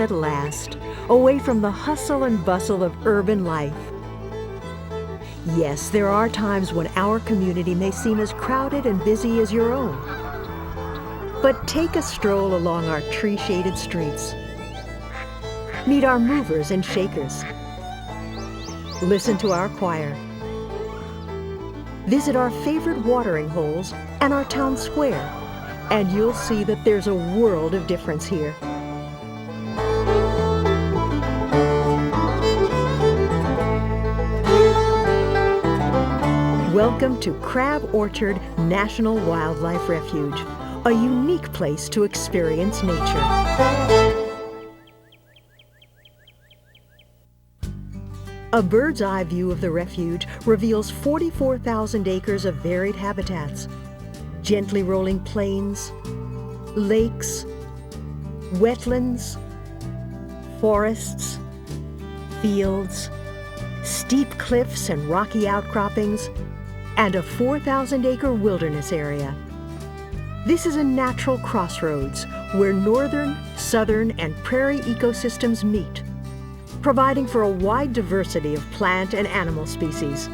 at last, away from the hustle and bustle of urban life. Yes, there are times when our community may seem as crowded and busy as your own. But take a stroll along our tree-shaded streets. Meet our movers and shakers. Listen to our choir. Visit our favorite watering holes and our town square, and you'll see that there's a world of difference here. Welcome to Crab Orchard National Wildlife Refuge, a unique place to experience nature. A bird's eye view of the refuge reveals 44,000 acres of varied habitats, gently rolling plains, lakes, wetlands, forests, fields, steep cliffs and rocky outcroppings, and a 4,000-acre wilderness area. This is a natural crossroads where northern, southern, and prairie ecosystems meet, providing for a wide diversity of plant and animal species.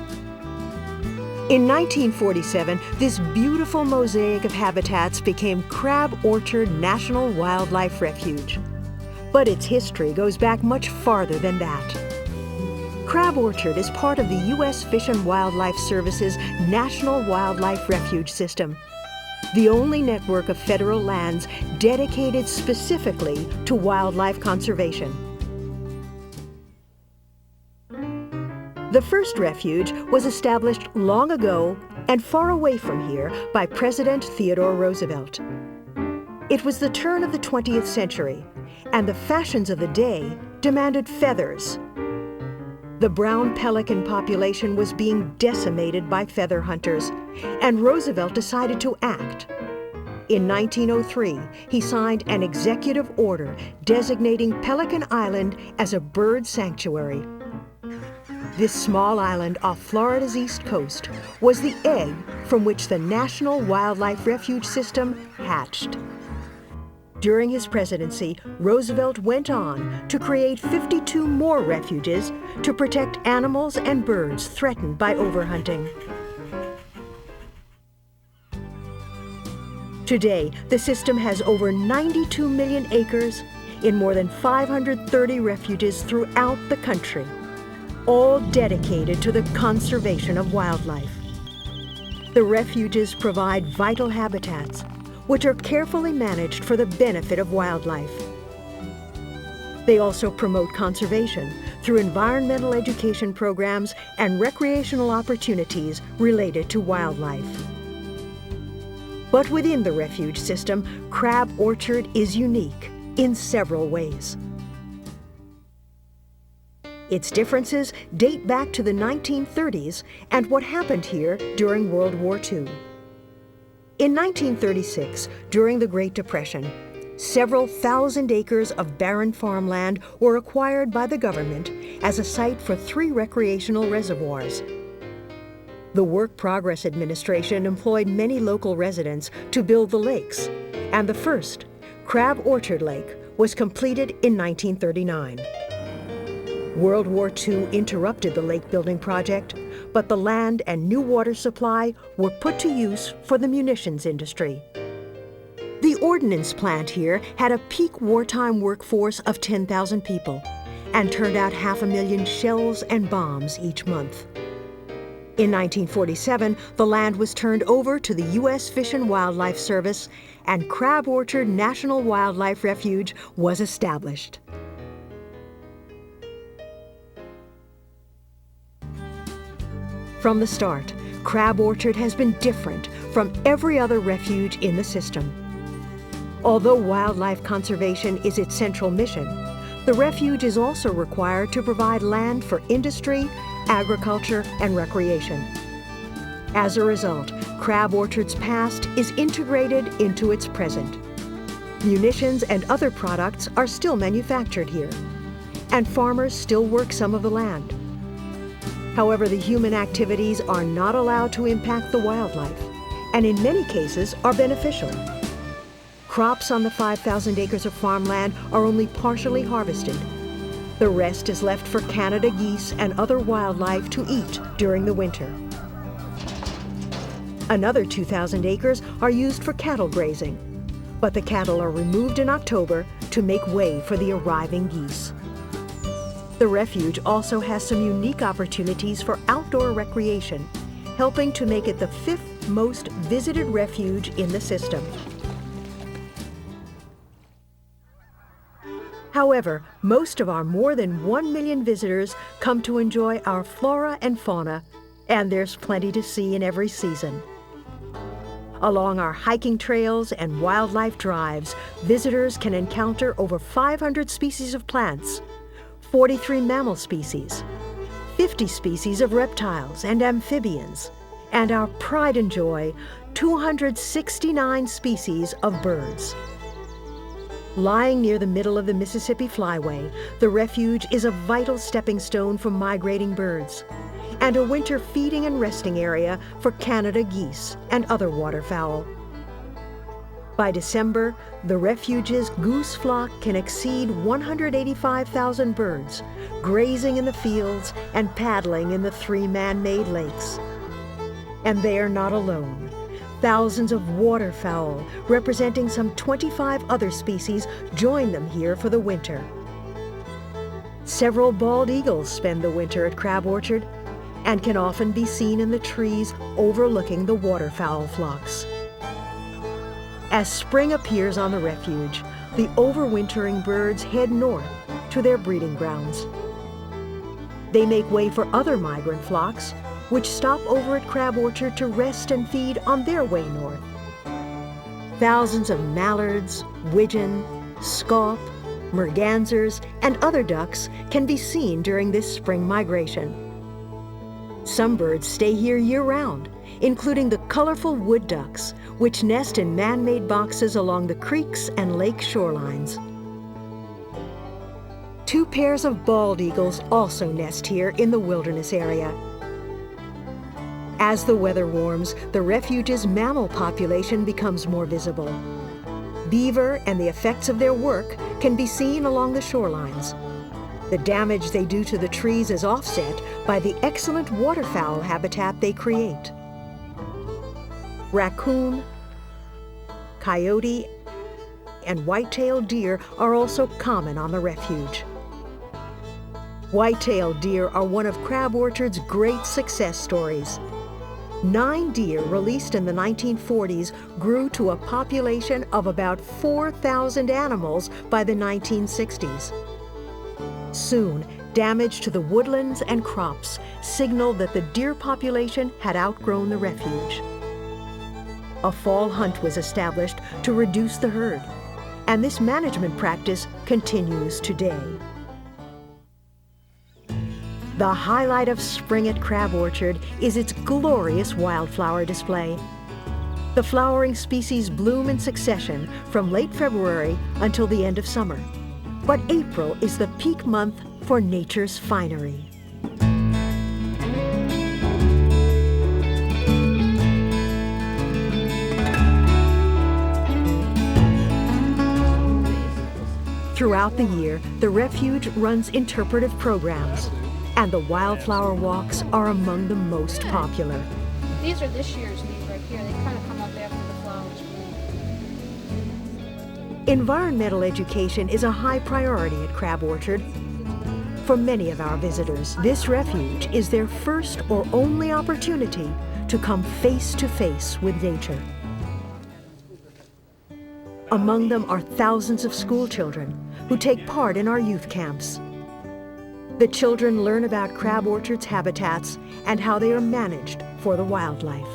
In 1947, this beautiful mosaic of habitats became Crab Orchard National Wildlife Refuge. But its history goes back much farther than that. Crab Orchard is part of the U.S. Fish and Wildlife Service's National Wildlife Refuge system, the only network of federal lands dedicated specifically to wildlife conservation. The first refuge was established long ago and far away from here by President Theodore Roosevelt. It was the turn of the 20th century, and the fashions of the day demanded feathers. The brown pelican population was being decimated by feather hunters, and Roosevelt decided to act. In 1903, he signed an executive order designating Pelican Island as a bird sanctuary. This small island off Florida's east coast was the egg from which the National Wildlife Refuge system hatched. During his presidency, Roosevelt went on to create 52 more refuges to protect animals and birds threatened by overhunting. Today, the system has over 92 million acres in more than 530 refuges throughout the country, all dedicated to the conservation of wildlife. The refuges provide vital habitats, which are carefully managed for the benefit of wildlife. They also promote conservation through environmental education programs and recreational opportunities related to wildlife. But within the refuge system, Crab Orchard is unique in several ways. Its differences date back to the 1930s and what happened here during World War II. In 1936, during the Great Depression, several thousand acres of barren farmland were acquired by the government as a site for 3 recreational reservoirs. The Work Progress Administration employed many local residents to build the lakes, and the first, Crab Orchard Lake, was completed in 1939. World War II interrupted the lake building project, but the land and new water supply were put to use for the munitions industry. The ordnance plant here had a peak wartime workforce of 10,000 people and turned out 500,000 shells and bombs each month. In 1947, the land was turned over to the U.S. Fish and Wildlife Service, and Crab Orchard National Wildlife Refuge was established. From the start, Crab Orchard has been different from every other refuge in the system. Although wildlife conservation is its central mission, the refuge is also required to provide land for industry, agriculture, and recreation. As a result, Crab Orchard's past is integrated into its present. Munitions and other products are still manufactured here, and farmers still work some of the land. However, the human activities are not allowed to impact the wildlife, and in many cases are beneficial. Crops on the 5,000 acres of farmland are only partially harvested. The rest is left for Canada geese and other wildlife to eat during the winter. Another 2,000 acres are used for cattle grazing, but the cattle are removed in October to make way for the arriving geese. The refuge also has some unique opportunities for outdoor recreation, helping to make it the 5th most visited refuge in the system. However, most of our more than 1 million visitors come to enjoy our flora and fauna, and there's plenty to see in every season. Along our hiking trails and wildlife drives, visitors can encounter over 500 species of plants, 43 mammal species, 50 species of reptiles and amphibians, and our pride and joy, 269 species of birds. Lying near the middle of the Mississippi Flyway, the refuge is a vital stepping stone for migrating birds and a winter feeding and resting area for Canada geese and other waterfowl. By December, the refuge's goose flock can exceed 185,000 birds, grazing in the fields and paddling in the 3 man-made lakes. And they are not alone. Thousands of waterfowl, representing some 25 other species, join them here for the winter. Several bald eagles spend the winter at Crab Orchard and can often be seen in the trees overlooking the waterfowl flocks. As spring appears on the refuge, the overwintering birds head north to their breeding grounds. They make way for other migrant flocks, which stop over at Crab Orchard to rest and feed on their way north. Thousands of mallards, widgeon, scaup, mergansers, and other ducks can be seen during this spring migration. Some birds stay here year-round, including the colorful wood ducks, which nest in man-made boxes along the creeks and lake shorelines. 2 pairs of bald eagles also nest here in the wilderness area. As the weather warms, the refuge's mammal population becomes more visible. Beaver and the effects of their work can be seen along the shorelines. The damage they do to the trees is offset by the excellent waterfowl habitat they create. Raccoon, coyote, and white-tailed deer are also common on the refuge. White-tailed deer are one of Crab Orchard's great success stories. 9 deer released in the 1940s grew to a population of about 4,000 animals by the 1960s. Soon, damage to the woodlands and crops signaled that the deer population had outgrown the refuge. A fall hunt was established to reduce the herd, and this management practice continues today. The highlight of spring at Crab Orchard is its glorious wildflower display. The flowering species bloom in succession from late February until the end of summer. But April is the peak month for nature's finery. Throughout the year, the refuge runs interpretive programs, and the wildflower walks are among the most popular. These are this year's leaves right here. They kind of come up after the flowers bloom. Environmental education is a high priority at Crab Orchard. For many of our visitors, this refuge is their first or only opportunity to come face to face with nature. Among them are thousands of school children who take part in our youth camps. The children learn about Crab Orchard's habitats and how they are managed for the wildlife.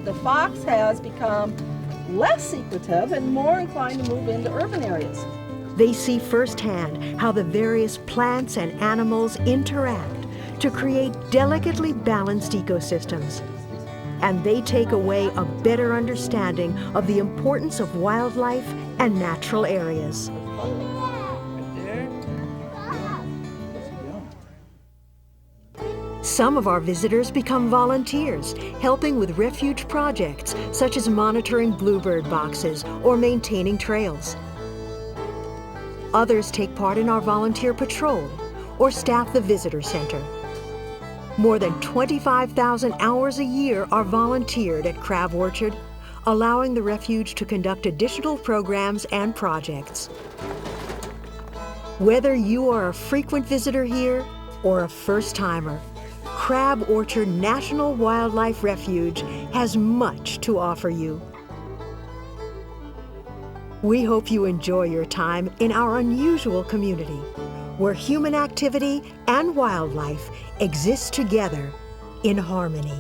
The fox has become less secretive and more inclined to move into urban areas. They see firsthand how the various plants and animals interact to create delicately balanced ecosystems. And they take away a better understanding of the importance of wildlife and natural areas. Some of our visitors become volunteers, helping with refuge projects such as monitoring bluebird boxes or maintaining trails. Others take part in our volunteer patrol or staff the visitor center. More than 25,000 hours a year are volunteered at Crab Orchard, allowing the refuge to conduct additional programs and projects. Whether you are a frequent visitor here or a first-timer, Crab Orchard National Wildlife Refuge has much to offer you. We hope you enjoy your time in our unusual community, where human activity and wildlife exist together in harmony.